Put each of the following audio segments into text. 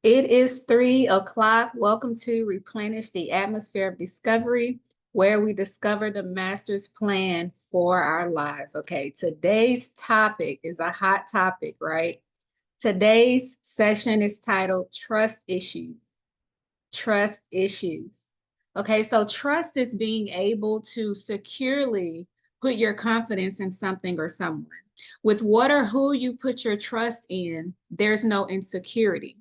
It is 3 o'clock. Welcome to Replenish the Atmosphere of Discovery, where we discover the master's plan for our lives. Okay, today's topic is a hot topic, right? Today's session is titled Trust Issues. Trust Issues. Okay, so trust is being able to securely put your confidence in something or someone. With what or who you put your trust in, there's no insecurity.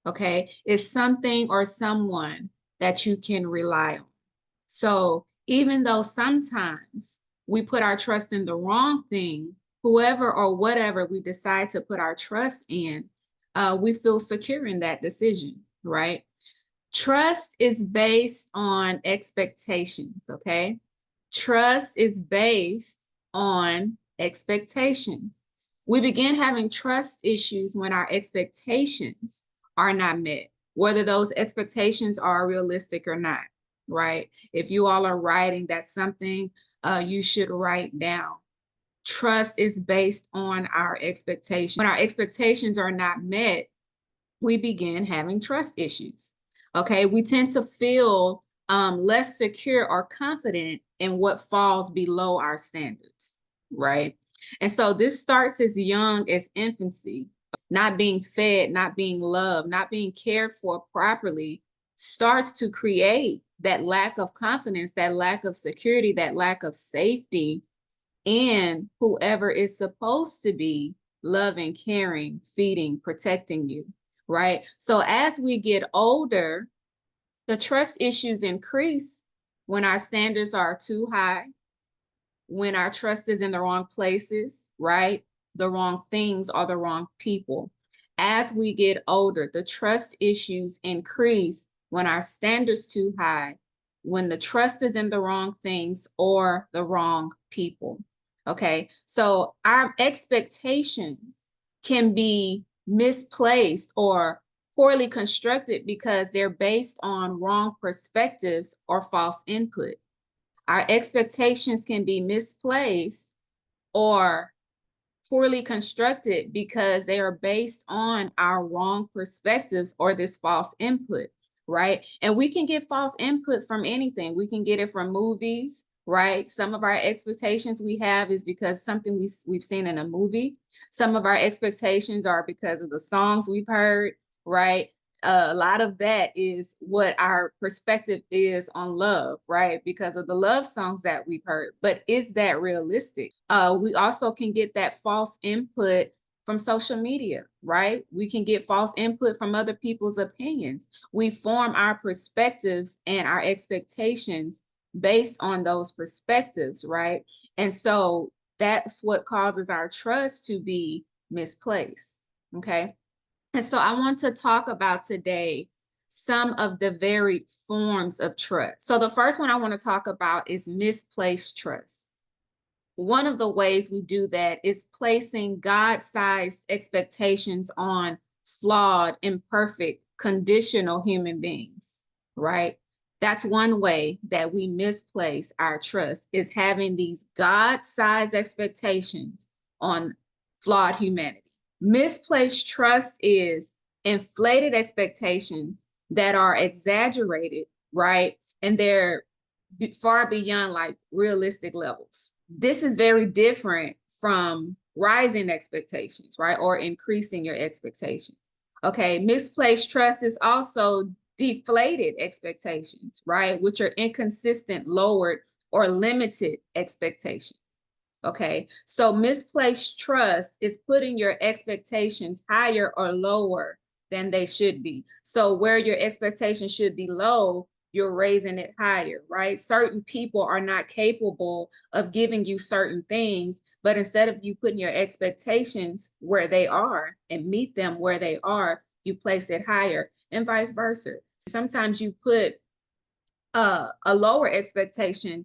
Okay, it's something or someone that you can rely on. So even though sometimes we put our trust in the wrong thing, whoever or whatever we decide to put our trust in, we feel secure in that decision, right? Trust is based on expectations, okay? Trust is based on expectations. We begin having trust issues when our expectations are not met, whether those expectations are realistic or not, right? If you all are writing, that's something you should write down. Trust is based on our expectations. When our expectations are not met, we begin having trust issues. Okay, we tend to feel less secure or confident in what falls below our standards, right? And so this starts as young as infancy. Not being fed, not being loved, not being cared for properly starts to create that lack of confidence, that lack of security, that lack of safety in whoever is supposed to be loving, caring, feeding, protecting you, right? So as we get older, the trust issues increase when our standards are too high, when our trust is in the wrong places, right? The wrong things or the wrong people. As we get older, the trust issues increase when our standards too high, when the trust is in the wrong things or the wrong people. Okay, so our expectations can be misplaced or poorly constructed because they're based on wrong perspectives or false input. Our expectations can be misplaced or poorly constructed because they are based on our wrong perspectives or this false input, right? And we can get false input from anything. We can get it from movies, right? Some of our expectations we have is because something we've seen in a movie. Some of our expectations are because of the songs we've heard, right? A lot of that is what our perspective is on love, right? Because of the love songs that we've heard. But is that realistic? We also can get that false input from social media, right? We can get false input from other people's opinions. We form our perspectives and our expectations based on those perspectives, right? And so that's what causes our trust to be misplaced, okay? And so I want to talk about today some of the varied forms of trust. So the first one I want to talk about is misplaced trust. One of the ways we do that is placing God-sized expectations on flawed, imperfect, conditional human beings, right? That's one way that we misplace our trust, is having these God-sized expectations on flawed humanity. Misplaced trust is inflated expectations that are exaggerated, right? And they're far beyond like realistic levels. This is very different from rising expectations, right? Or increasing your expectations. Okay, misplaced trust is also deflated expectations, right? Which are inconsistent, lowered, or limited expectations. Okay, so misplaced trust is putting your expectations higher or lower than they should be. So where your expectations should be low, you're raising it higher, right? Certain people are not capable of giving you certain things, but instead of you putting your expectations where they are and meet them where they are, you place it higher, and vice versa. Sometimes you put a lower expectation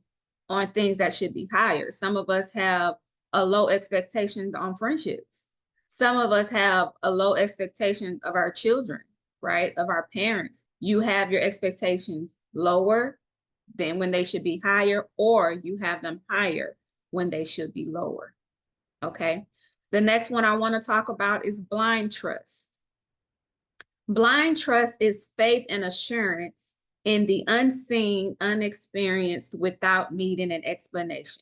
on things that should be higher. Some of us have a low expectations on friendships. Some of us have a low expectation of our children, right? Of our parents. You have your expectations lower than when they should be higher, or you have them higher when they should be lower. Okay. The next one I want to talk about is blind trust. Blind trust is faith and assurance in the unseen, unexperienced, without needing an explanation.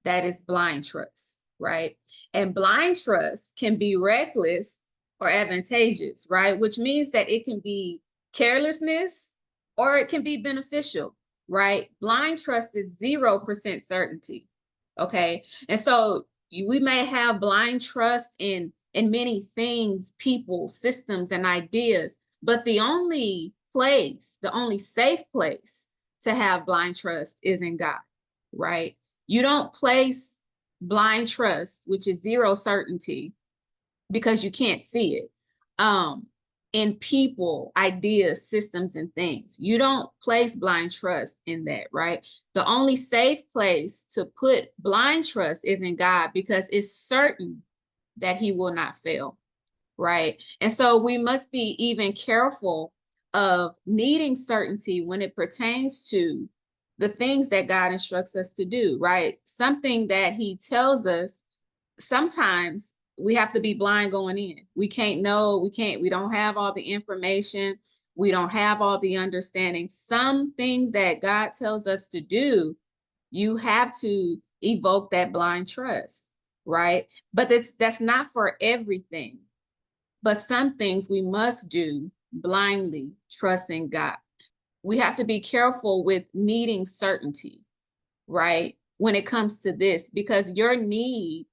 That is blind trust, right? And blind trust can be reckless or advantageous, right? Which means that it can be carelessness or it can be beneficial, right? Blind trust is 0% certainty, okay? And so we may have blind trust in many things, people, systems, and ideas, but the only place, the only safe place to have blind trust is in God, right? You don't place blind trust, which is zero certainty, because you can't see it, in people, ideas, systems, and things. You don't place blind trust in that, right? The only safe place to put blind trust is in God, because it's certain that he will not fail, right? And so we must be even careful of needing certainty when it pertains to the things that God instructs us to do, right? Something that he tells us, sometimes we have to be blind going in. We can't know, we don't have all the information. We don't have all the understanding. Some things that God tells us to do, you have to evoke that blind trust, right? But that's not for everything. But some things we must do blindly, trusting God. We have to be careful with needing certainty, right? When it comes to this, because your need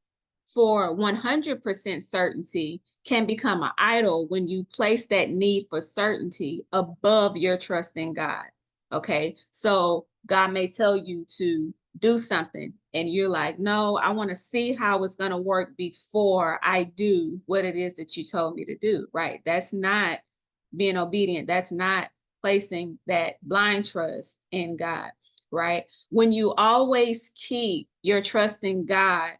for 100% certainty can become an idol when you place that need for certainty above your trust in God. Okay. So God may tell you to do something and you're like, no, I want to see how it's going to work before I do what it is that you told me to do. Right. That's not being obedient. That's not placing that blind trust in God. Right. When you always keep your trust in God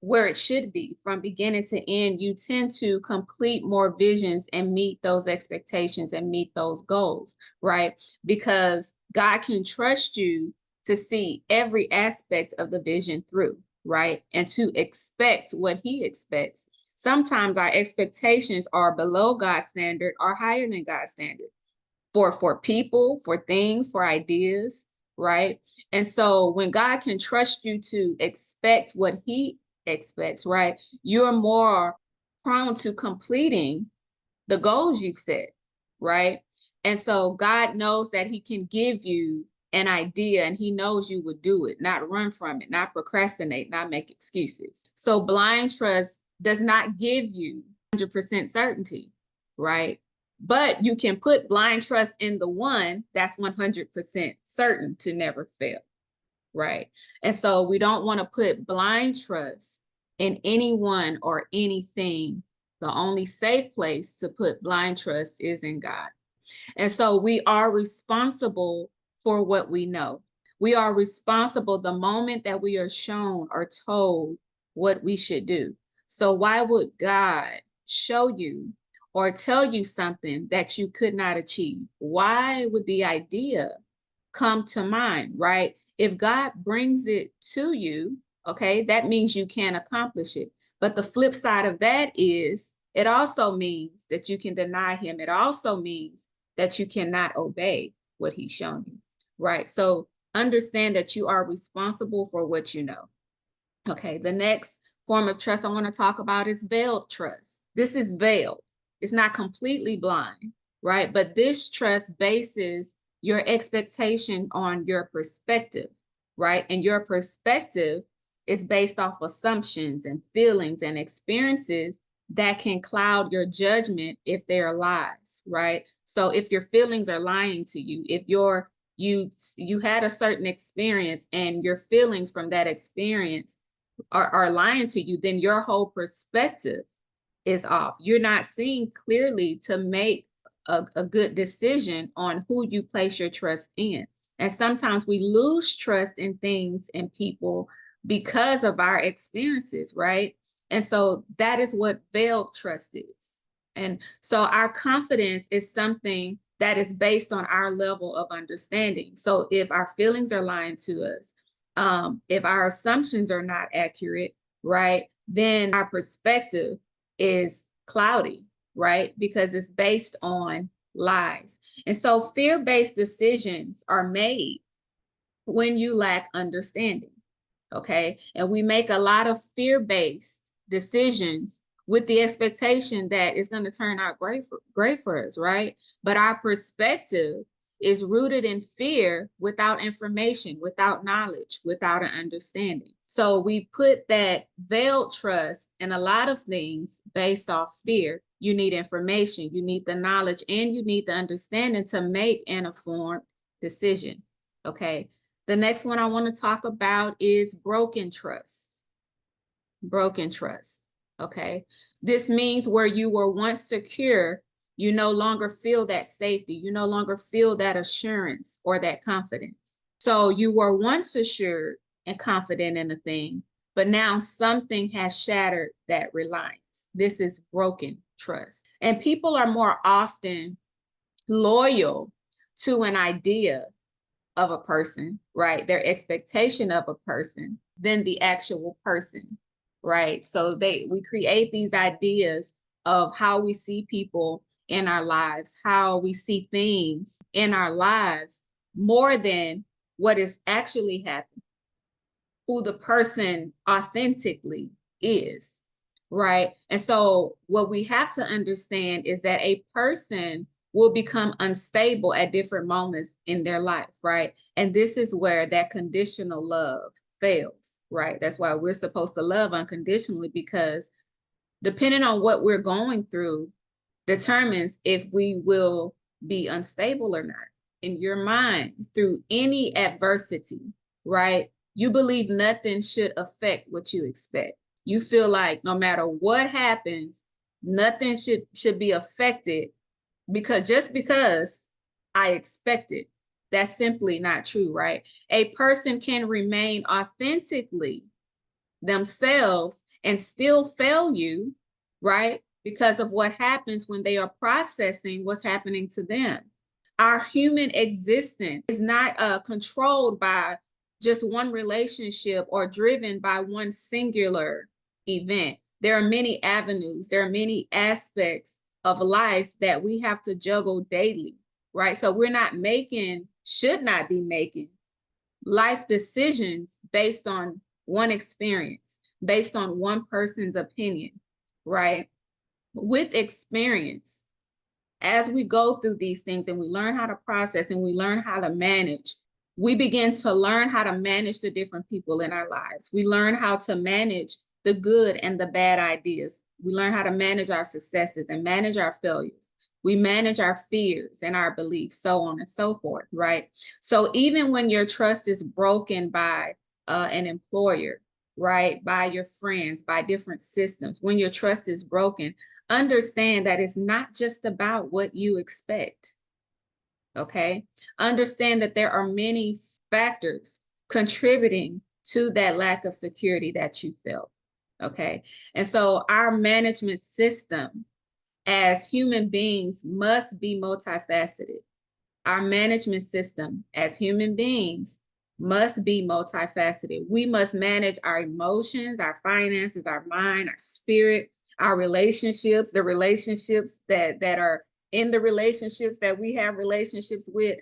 where it should be from beginning to end, you tend to complete more visions and meet those expectations and meet those goals, right? Because God can trust you to see every aspect of the vision through, right? And to expect what he expects. Sometimes our expectations are below God's standard or higher than God's standard for people, for things, for ideas, right? And so when God can trust you to expect what he expects, right, you're more prone to completing the goals you've set, right? And so God knows that he can give you an idea and he knows you would do it, not run from it, not procrastinate, not make excuses. So blind trust does not give you 100% certainty, right? But you can put blind trust in the one that's 100% certain to never fail, right? And so we don't want to put blind trust in anyone or anything. The only safe place to put blind trust is in God. And so we are responsible for what we know. We are responsible the moment that we are shown or told what we should do. So why would God show you or tell you something that you could not achieve? Why would the idea come to mind, right? If God brings it to you, okay, that means you can accomplish it. But the flip side of that is it also means that you can deny him. It also means that you cannot obey what he's shown you, right? So understand that you are responsible for what you know. Okay, the next form of trust I want to talk about is veiled trust. This is veiled. It's not completely blind, right? But this trust bases your expectation on your perspective, right? And your perspective is based off assumptions and feelings and experiences that can cloud your judgment if they're lies, right? So if your feelings are lying to you, if you had a certain experience and your feelings from that experience are lying to you, then your whole perspective is off. You're not seeing clearly to make a good decision on who you place your trust in. And sometimes we lose trust in things and people because of our experiences, right? And so that is what veiled trust is. And so our confidence is something that is based on our level of understanding. So if our feelings are lying to us, if our assumptions are not accurate, right, then our perspective is cloudy, right? Because it's based on lies. And so fear-based decisions are made when you lack understanding. Okay. And we make a lot of fear-based decisions with the expectation that it's going to turn out great for us, right? But our perspective is rooted in fear without information, without knowledge, without an understanding. So we put that veiled trust in a lot of things based off fear. You need information, you need the knowledge, and you need the understanding to make an informed decision. Okay. The next one I want to talk about is broken trust. Broken trust. Okay. This means where you were once secure, you no longer feel that safety. You no longer feel that assurance or that confidence. So you were once assured and confident in a thing, but now something has shattered that reliance. This is broken trust. And people are more often loyal to an idea of a person, right? Their expectation of a person than the actual person, right? So we create these ideas of how we see people in our lives, how we see things in our lives more than what is actually happening, who the person authentically is, right? And so what we have to understand is that a person will become unstable at different moments in their life, right? And this is where that conditional love fails, right? That's why we're supposed to love unconditionally, because depending on what we're going through determines if we will be unstable or not. In your mind, through any adversity, right? You believe nothing should affect what you expect. You feel like no matter what happens, nothing should be affected because I expect it. That's simply not true, right? A person can remain authentically themselves and still fail you, right? Because of what happens when they are processing what's happening to them. Our human existence is not controlled by just one relationship or driven by one singular event. There are many avenues, there are many aspects of life that we have to juggle daily, right? So should not be making life decisions based on one experience, based on one person's opinion, right? With experience, as we go through these things and we learn how to process and we learn how to manage, we begin to learn how to manage the different people in our lives. We learn how to manage the good and the bad ideas. We learn how to manage our successes and manage our failures. We manage our fears and our beliefs, so on and so forth, right? So even when your trust is broken by an employer, right, by your friends, by different systems, when your trust is broken, understand that it's not just about what you expect, okay? Understand that there are many factors contributing to that lack of security that you felt, okay? And so our management system as human beings must be multifaceted. Our management system as human beings must be multifaceted. We must manage our emotions, our finances, our mind, our spirit, our relationships, the relationships that are in the relationships that we have relationships with.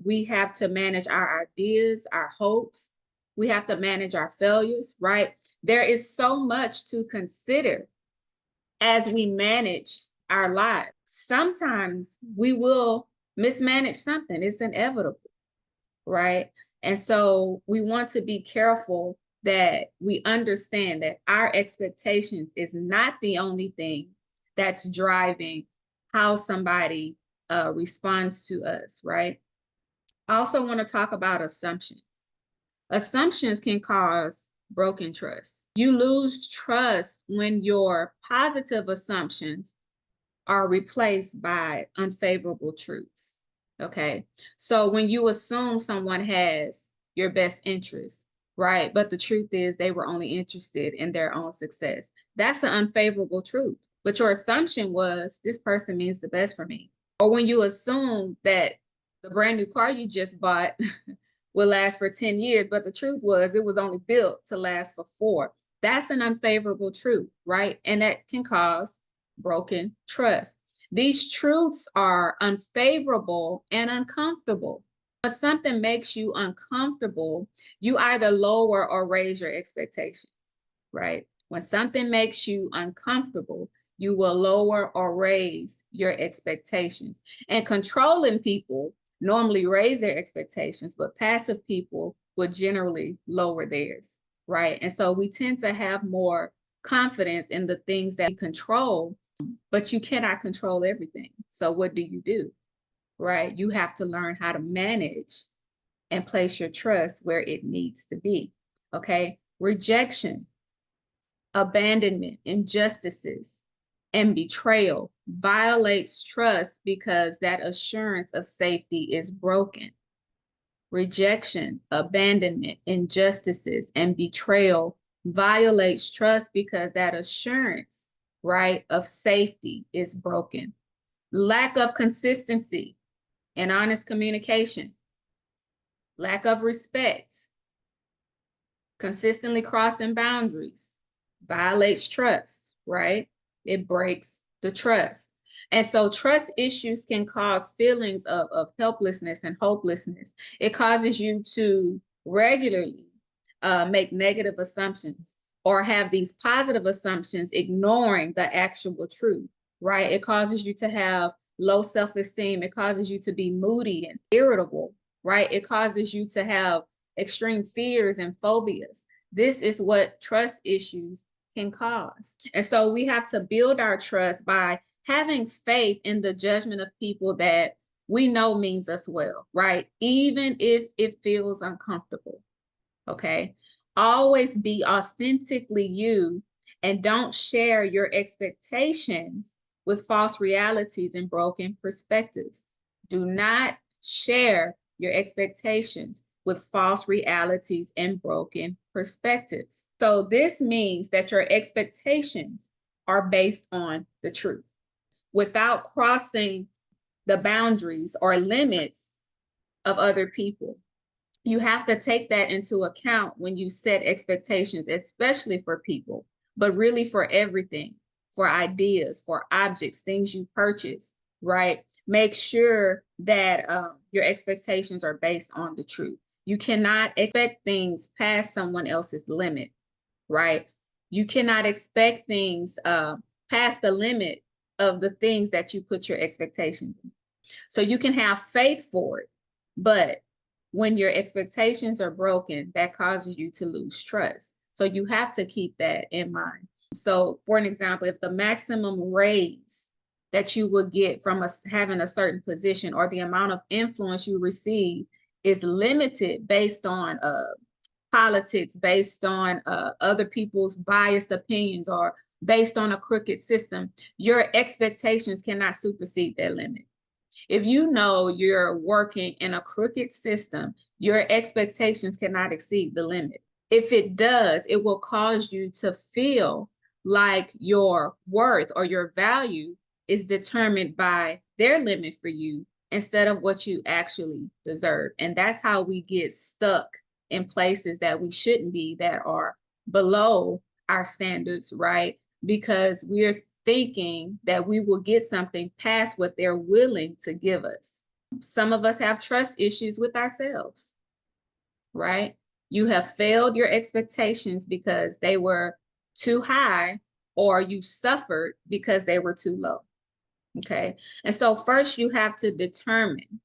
We have to manage our ideas, our hopes. We have to manage our failures, right? There is so much to consider as we manage our lives. Sometimes we will mismanage something. It's inevitable, right? And so we want to be careful that we understand that our expectations is not the only thing that's driving how somebody responds to us, right? I also want to talk about assumptions. Assumptions can cause broken trust. You lose trust when your positive assumptions are replaced by unfavorable truths. Okay. So when you assume someone has your best interest, right? But the truth is they were only interested in their own success. That's an unfavorable truth. But your assumption was this person means the best for me. Or when you assume that the brand new car you just bought will last for 10 years, but the truth was it was only built to last for 4. That's an unfavorable truth, right? And that can cause broken trust. These truths are unfavorable and uncomfortable. When something makes you uncomfortable, you either lower or raise your expectations, right? When something makes you uncomfortable, you will lower or raise your expectations. And controlling people normally raise their expectations, but passive people would generally lower theirs, right? And so we tend to have more confidence in the things that we control, but you cannot control everything. So what do? Right? You have to learn how to manage and place your trust where it needs to be. Okay. Rejection, abandonment, injustices, and betrayal violates trust because that assurance of safety is broken. Rejection, abandonment, injustices, and betrayal violates trust because that assurance, right, of safety is broken. Lack of consistency and honest communication, lack of respect, consistently crossing boundaries, violates trust, right? It breaks the trust. And so trust issues can cause feelings of helplessness and hopelessness. It causes you to regularly make negative assumptions or have these positive assumptions ignoring the actual truth, right? It causes you to have low self-esteem. It causes you to be moody and irritable, right? It causes you to have extreme fears and phobias. This is what trust issues can cause. And so we have to build our trust by having faith in the judgment of people that we know means us well, right? Even if it feels uncomfortable, okay? Always be authentically you and don't share your expectations with false realities and broken perspectives. Do not share your expectations with false realities and broken perspectives. So this means that your expectations are based on the truth without crossing the boundaries or limits of other people. You have to take that into account when you set expectations, especially for people, but really for everything, for ideas, for objects, things you purchase, right? Make sure that your expectations are based on the truth. You cannot expect things past someone else's limit, right? You cannot expect things past the limit of the things that you put your expectations in. So you can have faith for it, but when your expectations are broken, that causes you to lose trust. So you have to keep that in mind. So for an example, if the maximum raise that you would get from having a certain position or the amount of influence you receive is limited based on politics, based on other people's biased opinions, or based on a crooked system, your expectations cannot supersede that limit. If you know you're working in a crooked system, your expectations cannot exceed the limit. If it does, it will cause you to feel like your worth or your value is determined by their limit for you instead of what you actually deserve. And that's how we get stuck in places that we shouldn't be, that are below our standards, right? Because we're thinking that we will get something past what they're willing to give us. Some of us have trust issues with ourselves, right? You have failed your expectations because they were too high, or you suffered because they were too low, okay? And so first you have to determine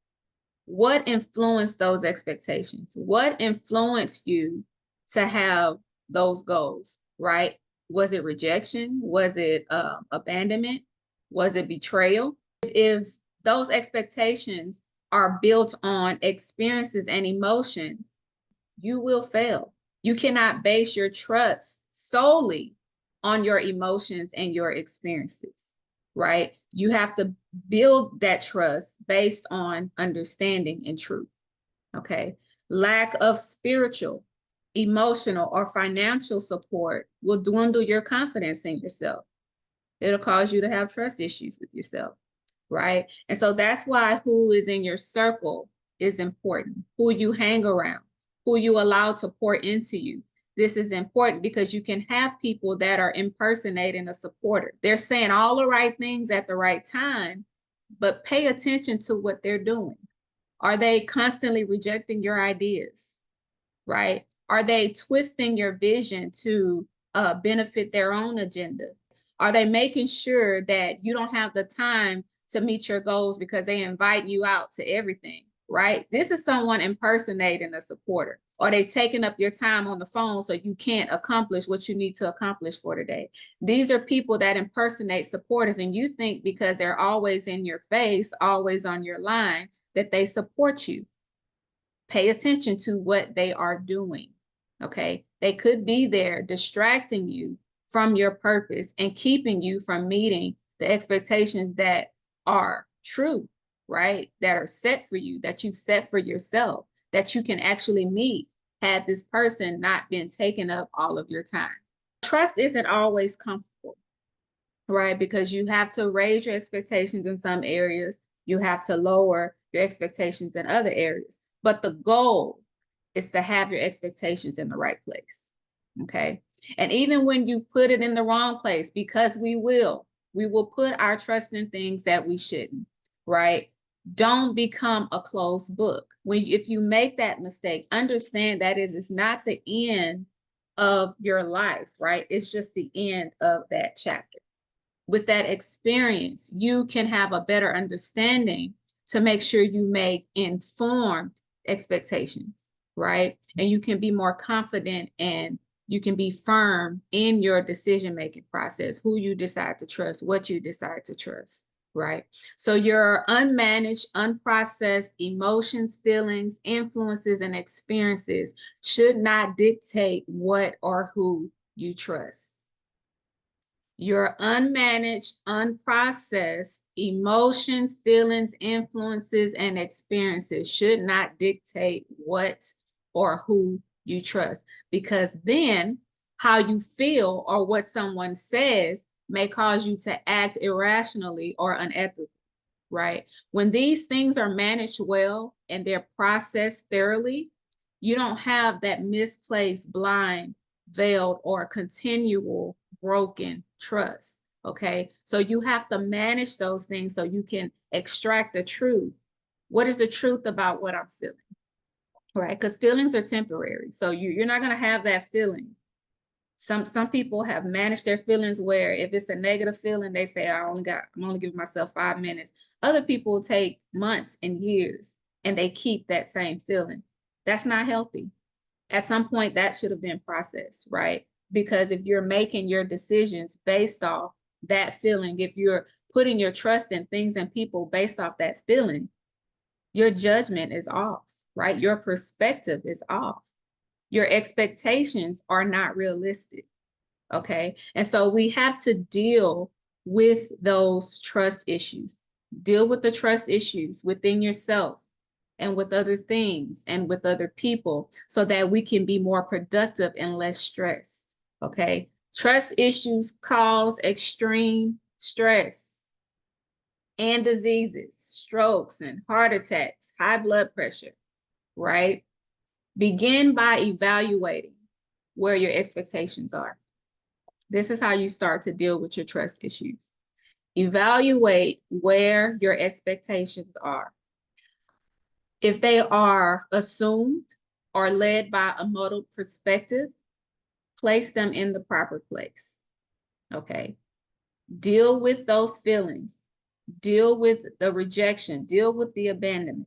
what influenced those expectations. What influenced you to have those goals, right? Was it rejection? Was it abandonment? Was it betrayal? If those expectations are built on experiences and emotions, you will fail. You cannot base your trust solely on your emotions and your experiences, right? You have to build that trust based on understanding and truth, okay? Lack of spiritual, emotional, or financial support will dwindle your confidence in yourself. It'll cause you to have trust issues with yourself, right? And so that's why who is in your circle is important, who you hang around, who you allow to pour into you. this is important because you can have people that are impersonating a supporter. They're saying all the right things at the right time, but pay attention to what they're doing. Are they constantly rejecting your ideas, right? Are they twisting your vision to benefit their own agenda? Are they making sure that you don't have the time to meet your goals because they invite you out to everything, right? This is someone impersonating a supporter. Are they taking up your time on the phone so you can't accomplish what you need to accomplish for today? These are people that impersonate supporters, and you think because they're always in your face, always on your line, that they support you. Pay attention to what they are doing, okay? They could be there distracting you from your purpose and keeping you from meeting the expectations that are true, right? That are set for you, that you've set for yourself, that you can actually meet had this person not been taking up all of your time. Trust isn't always comfortable, right? Because you have to raise your expectations in some areas. You have to lower your expectations in other areas. But the goal is to have your expectations in the right place, okay? And even when you put it in the wrong place, because we will put our trust in things that we shouldn't, right? Don't become a closed book. If you make that mistake, understand that it's not the end of your life, right? It's just the end of that chapter. With that experience, you can have a better understanding to make sure you make informed expectations, right? And you can be more confident and you can be firm in your decision-making process, who you decide to trust, what you decide to trust, right? So your unmanaged, unprocessed emotions, feelings, influences, and experiences should not dictate what or who you trust. Your unmanaged, unprocessed emotions, feelings, influences, and experiences should not dictate what or who you trust, because then how you feel or what someone says may cause you to act irrationally or unethically, right? When these things are managed well and they're processed thoroughly, you don't have that misplaced, blind, veiled, or continual broken trust, okay? So you have to manage those things so you can extract the truth. What is the truth about what I'm feeling, right? Because feelings are temporary. So you're not going to have that feeling. Some people have managed their feelings where if it's a negative feeling, they say, I'm only giving myself 5 minutes. Other people take months and years and they keep that same feeling. That's not healthy. At some point that should have been processed, right? Because if you're making your decisions based off that feeling, if you're putting your trust in things and people based off that feeling, your judgment is off, right? Your perspective is off. Your expectations are not realistic, okay? And so we have to deal with those trust issues. Deal with the trust issues within yourself and with other things and with other people so that we can be more productive and less stressed, okay? Trust issues cause extreme stress and diseases, strokes and heart attacks, high blood pressure, right? Begin by evaluating where your expectations are. This is how you start to deal with your trust issues. Evaluate where your expectations are. If they are assumed or led by a muddled perspective, place them in the proper place, okay? Deal with those feelings. Deal with the rejection. Deal with the abandonment.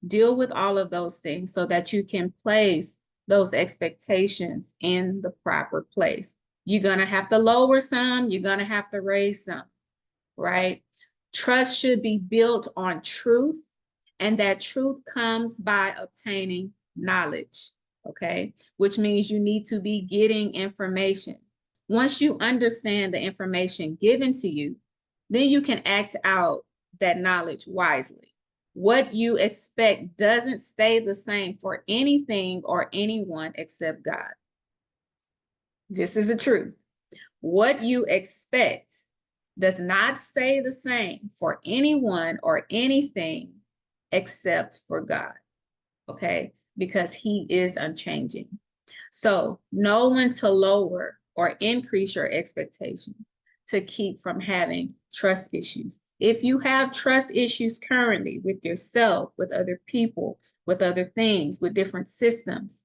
Deal with all of those things so that you can place those expectations in the proper place. You're going to have to lower some, you're going to have to raise some, right? Trust should be built on truth, and that truth comes by obtaining knowledge, okay? Which means you need to be getting information. Once you understand the information given to you, then you can act out that knowledge wisely. What you expect doesn't stay the same for anything or anyone except God. This is the truth. What you expect does not stay the same for anyone or anything except for God, okay? Because he is unchanging. So know when to lower or increase your expectations to keep from having trust issues. If you have trust issues currently with yourself, with other people, with other things, with different systems,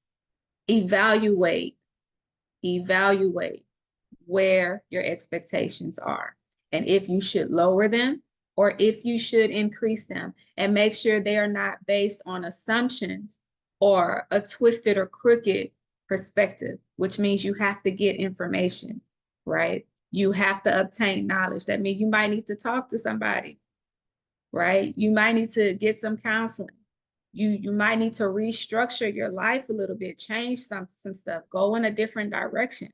evaluate where your expectations are and if you should lower them or if you should increase them, and make sure they are not based on assumptions or a twisted or crooked perspective, which means you have to get information, right? You have to obtain knowledge. That means you might need to talk to somebody, right? You might need to get some counseling. You might need to restructure your life a little bit, change some stuff, go in a different direction.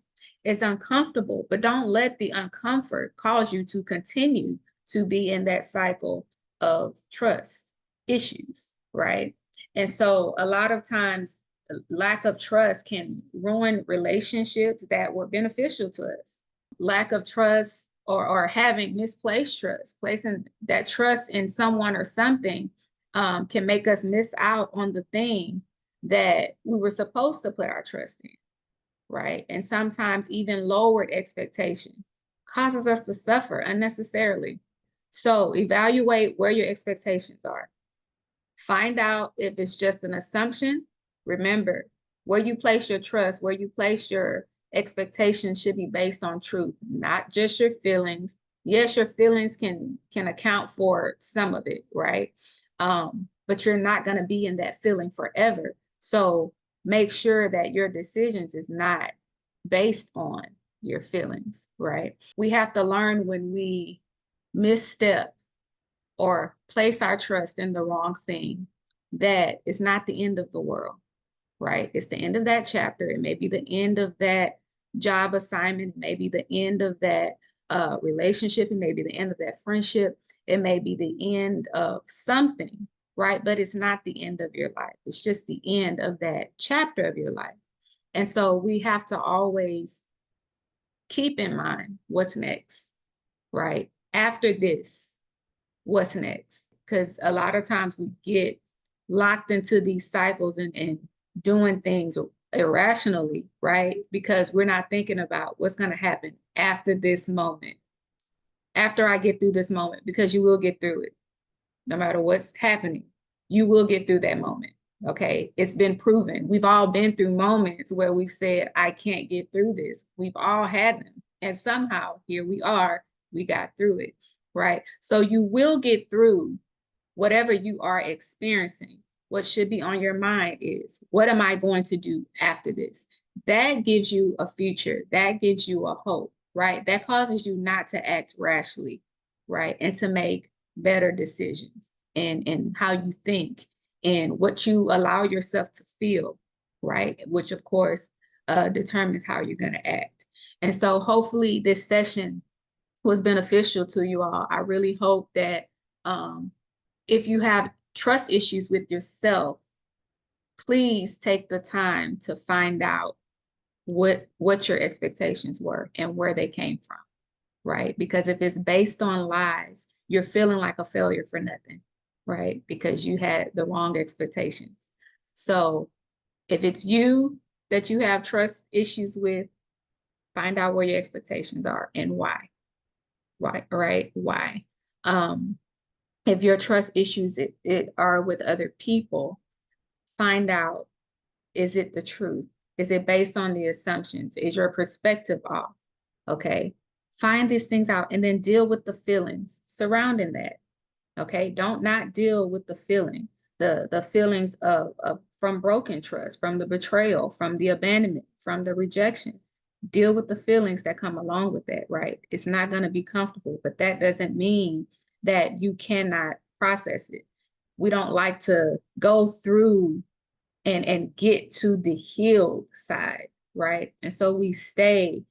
It's uncomfortable, but don't let the uncomfort cause you to continue to be in that cycle of trust issues, right? And so a lot of times, lack of trust can ruin relationships that were beneficial to us. Lack of trust or having misplaced trust, placing that trust in someone or something can make us miss out on the thing that we were supposed to put our trust in, right? And sometimes even lowered expectation causes us to suffer unnecessarily. So evaluate where your expectations are. Find out if it's just an assumption. Remember, where you place your trust, where you place your expectations should be based on truth, not just your feelings. Yes, your feelings can account for some of it, right? But you're not going to be in that feeling forever. So make sure that your decisions is not based on your feelings, right? We have to learn when we misstep or place our trust in the wrong thing, that is not the end of the world, right? It's the end of that chapter. It may be the end of that job assignment. It may be the end of that relationship. It may be the end of that friendship. It may be the end of something, right? But it's not the end of your life. It's just the end of that chapter of your life. And so we have to always keep in mind what's next, right? After this, what's next? Because a lot of times we get locked into these cycles and doing things irrationally, right? Because we're not thinking about what's going to happen after this moment, after I get through this moment, because you will get through it. No matter what's happening, you will get through that moment. Okay. It's been proven. We've all been through moments where we've said, I can't get through this. We've all had them. And somehow here we are, we got through it. Right. So you will get through whatever you are experiencing. What should be on your mind is, what am I going to do after this? That gives you a future. That gives you a hope, right? That causes you not to act rashly, right? And to make better decisions and how you think and what you allow yourself to feel, right? Which of course determines how you're going to act. And so hopefully this session was beneficial to you all. I really hope that if you have trust issues with yourself, please take the time to find out what your expectations were and where they came from, right? Because if it's based on lies, you're feeling like a failure for nothing, right? Because you had the wrong expectations. So if it's you that you have trust issues with, find out where your expectations are and why. Right? Why? If your trust issues it are with other people, find out, is it the truth? Is it based on the assumptions? Is your perspective off? Okay. Find these things out and then deal with the feelings surrounding that. Okay. Don't not deal with the feeling, the feelings of from broken trust, from the betrayal, from the abandonment, from the rejection. Deal with the feelings that come along with that, right? It's not going to be comfortable, but that doesn't mean that you cannot process it. We don't like to go through and get to the healed side, right? And so we stay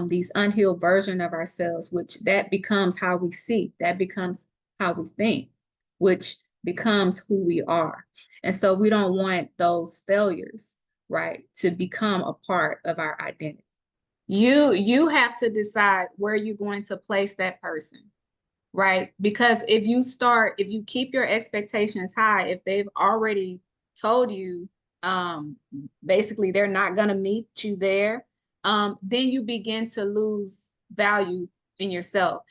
these unhealed version of ourselves, which that becomes how we see, that becomes how we think, which becomes who we are. And so we don't want those failures, right, to become a part of our identity. You have to decide where you're going to place that person, right? Because if you keep your expectations high, if they've already told you um, basically they're not going to meet you there, then you begin to lose value in yourself.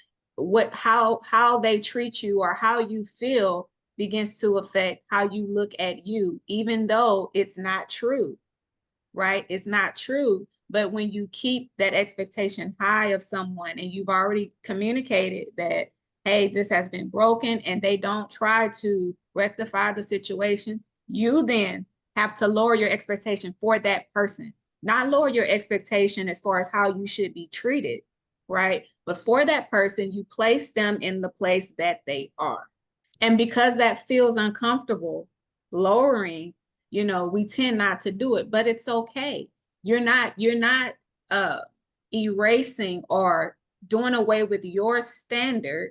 How they treat you or how you feel begins to affect how you look at you, even though it's not true, right? It's not true. But when you keep that expectation high of someone and you've already communicated that, hey, this has been broken, and they don't try to rectify the situation, you then have to lower your expectation for that person, not lower your expectation as far as how you should be treated, right? But for that person, you place them in the place that they are. And because that feels uncomfortable, lowering, we tend not to do it, but it's okay. You're not uh erasing or doing away with your standard.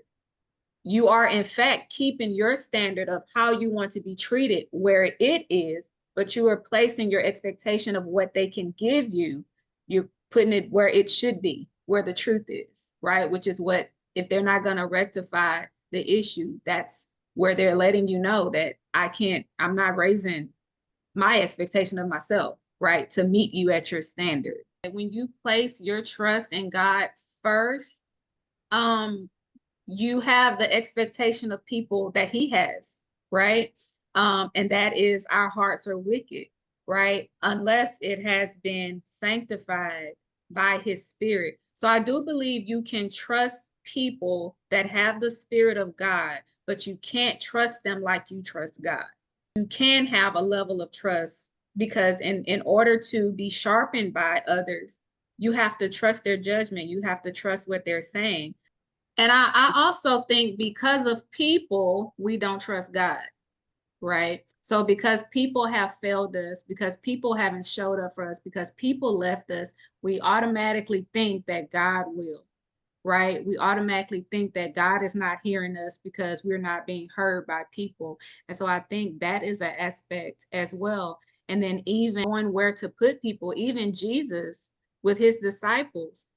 You are in fact keeping your standard of how you want to be treated where it is, but you are placing your expectation of what they can give you. You're putting it where it should be, where the truth is, right? Which is what, if they're not going to rectify the issue, that's where they're letting you know that I'm not raising my expectation of myself, right, to meet you at your standard. And when you place your trust in God first, you have the expectation of people that he has, right? And that is, our hearts are wicked, right? Unless it has been sanctified by his spirit. So I do believe you can trust people that have the spirit of God, but you can't trust them like you trust God. You can have a level of trust because in order to be sharpened by others, you have to trust their judgment. You have to trust what they're saying. And I also think because of people, we don't trust God, right? So because people have failed us, because people haven't showed up for us, because people left us, we automatically think that God will, right? We automatically think that God is not hearing us because we're not being heard by people. And so I think that is an aspect as well. And then even knowing where to put people, even Jesus with his disciples,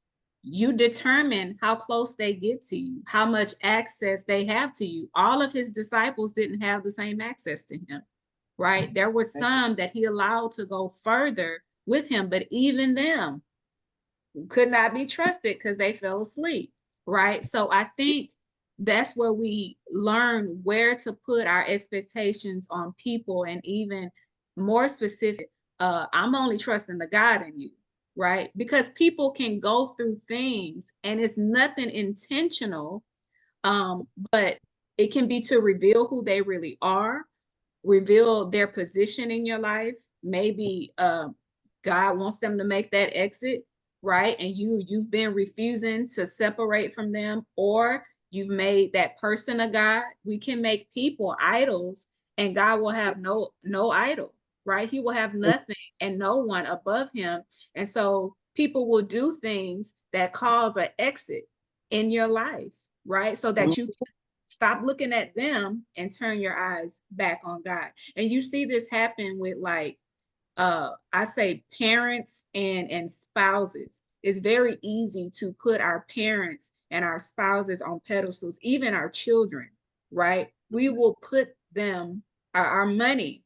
you determine how close they get to you, how much access they have to you. All of his disciples didn't have the same access to him, right? There were some that he allowed to go further with him, but even them could not be trusted because they fell asleep, right? So I think that's where we learn where to put our expectations on people, and even more specific, I'm only trusting the God in you, right? Because people can go through things and it's nothing intentional, but it can be to reveal who they really are, reveal their position in your life. Maybe God wants them to make that exit, right? And you've been refusing to separate from them, or you've made that person a God. We can make people idols, and God will have no idol, right? He will have nothing and no one above him. And so people will do things that cause an exit in your life, right? So that you can stop looking at them and turn your eyes back on God. And you see this happen with, like, I say parents and spouses. It's very easy to put our parents and our spouses on pedestals, even our children, right? We will put them, our money,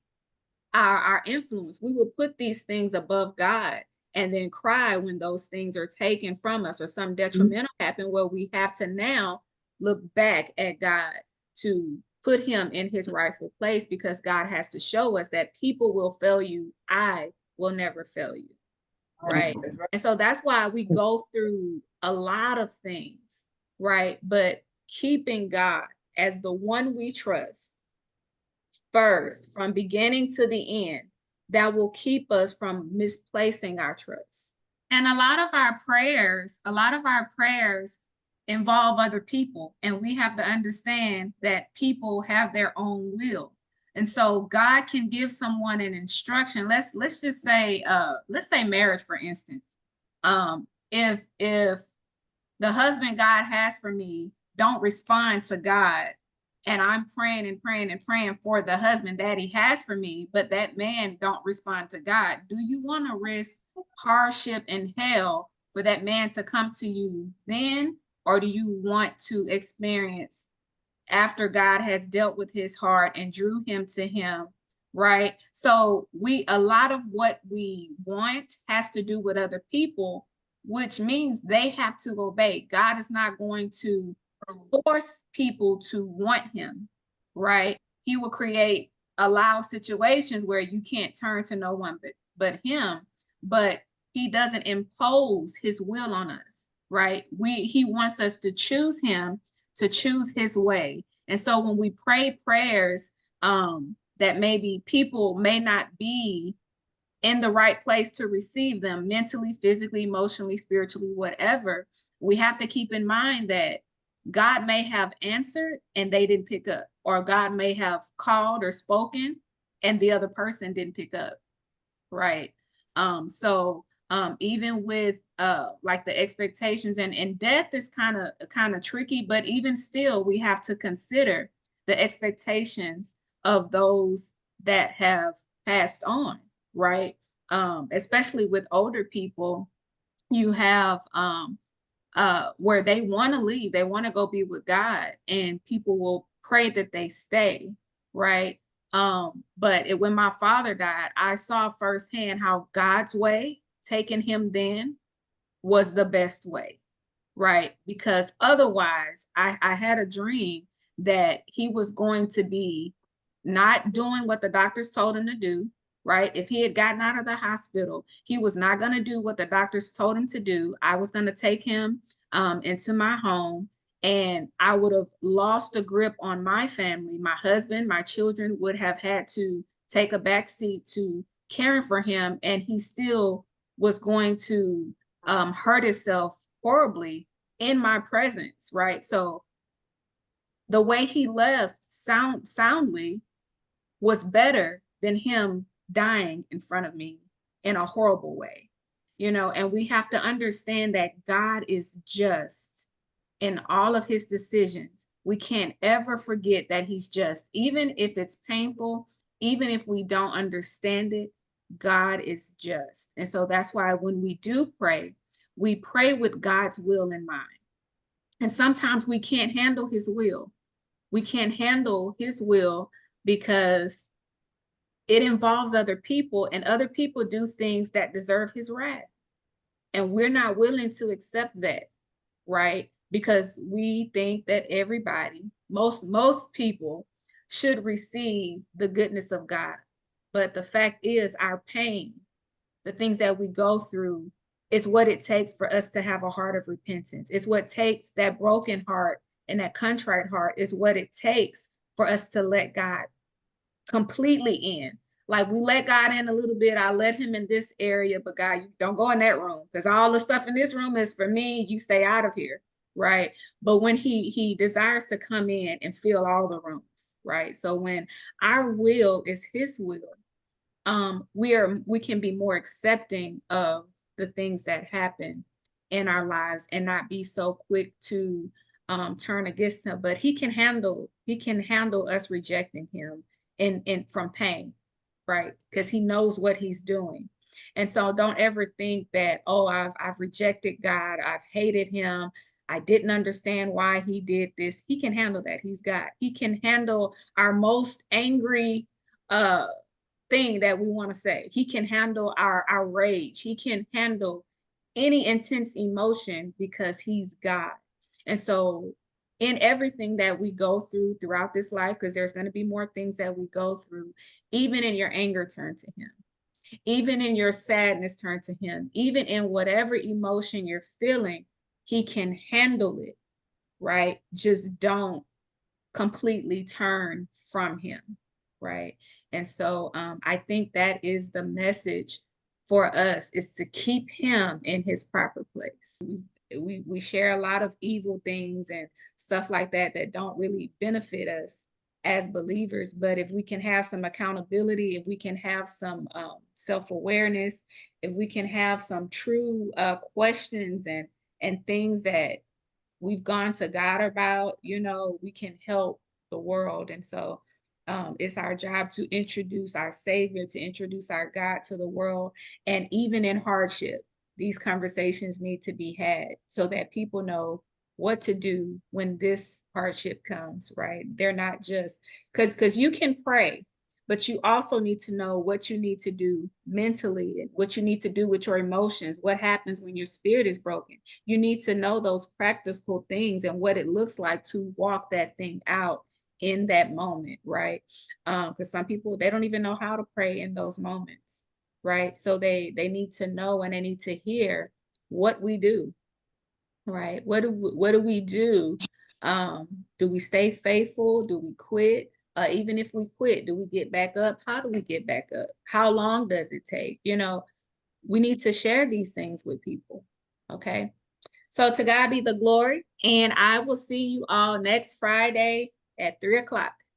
our influence, we will put these things above God, and then cry when those things are taken from us or some detrimental happen, where we have to now look back at God to put him in his rightful place, because God has to show us that people will fail you. I will never fail you. Right. And so that's why we go through a lot of things, right? But keeping God as the one we trust first, from beginning to the end, that will keep us from misplacing our trust. And a lot of our prayers involve other people, and we have to understand that people have their own will. And so God can give someone an instruction. Let's just say let's say marriage, for instance. If the husband God has for me don't respond to God, and I'm praying and praying and praying for the husband that he has for me, but that man don't respond to God, do you want to risk hardship and hell for that man to come to you then? Or do you want to experience, after God has dealt with his heart and drew him to him, right? So a lot of what we want has to do with other people, which means they have to obey. God is not going to force people to want him, right? He will allow situations where you can't turn to no one but him, but he doesn't impose his will on us, right? He wants us to choose him, to choose his way. And so when we pray prayers, that maybe people may not be in the right place to receive them mentally, physically, emotionally, spiritually, whatever, we have to keep in mind that God may have answered and they didn't pick up, or God may have called or spoken and the other person didn't pick up, right? Even with like the expectations and death is kind of tricky, but even still, we have to consider the expectations of those that have passed on, right? Especially with older people, you have where they want to leave, they want to go be with God, and people will pray that they stay, right? But when my father died, I saw firsthand how God's way, taking him then, was the best way, right? Because otherwise, I had a dream that he was going to be not doing what the doctors told him to do, right? If he had gotten out of the hospital, he was not going to do what the doctors told him to do. I was going to take him into my home, and I would have lost the grip on my family. My husband, my children would have had to take a back seat to caring for him, and he still was going to hurt himself horribly in my presence, right? So the way he left soundly was better than him dying in front of me in a horrible way, and we have to understand that God is just in all of his decisions. We can't ever forget that he's just, even if it's painful, even if we don't understand it, God is just. And so that's why when we do pray, we pray with God's will in mind. And sometimes we can't handle his will. We can't handle his will because it involves other people, and other people do things that deserve his wrath. And we're not willing to accept that, right? Because we think that everybody, most people should receive the goodness of God. But the fact is, our pain, the things that we go through, is what it takes for us to have a heart of repentance. It's what takes that broken heart and that contrite heart is what it takes for us to let God completely in. Like we let God in a little bit. I let him in this area, but God, you don't go in that room because all the stuff in this room is for me. You stay out of here, right? But when he desires to come in and fill all the rooms, right? So when our will is his will, we can be more accepting of the things that happen in our lives and not be so quick to turn against him. But he can handle us rejecting him and from pain, right? Because he knows what he's doing. And so don't ever think that, oh, I've rejected God, I've hated him, I didn't understand why he did this. He can handle that. He's God. He can handle our most angry thing that we want to say. He can handle our rage. He can handle any intense emotion because he's God. And so in everything that we go through throughout this life, because there's going to be more things that we go through, even in your anger, turn to him. Even in your sadness, turn to him. Even in whatever emotion you're feeling, he can handle it, right? Just don't completely turn from him, right? And so I think that is the message for us, is to keep him in his proper place. We share a lot of evil things and stuff like that that don't really benefit us as believers. But if we can have some accountability, if we can have some self-awareness, if we can have some true questions and things that we've gone to God about, we can help the world. And so it's our job to introduce our Savior, to introduce our God to the world. And even in hardship, these conversations need to be had so that people know what to do when this hardship comes, right? They're not just, because you can pray, But you also need to know what you need to do mentally and what you need to do with your emotions. What happens when your spirit is broken? You need to know those practical things and what it looks like to walk that thing out in that moment, right? Because some people, they don't even know how to pray in those moments, right? So they need to know and they need to hear what we do, right? What do we do? Do we stay faithful? Do we quit? Even if we quit, do we get back up? How do we get back up? How long does it take? We need to share these things with people. Okay. So to God be the glory. And I will see you all next Friday at 3 o'clock.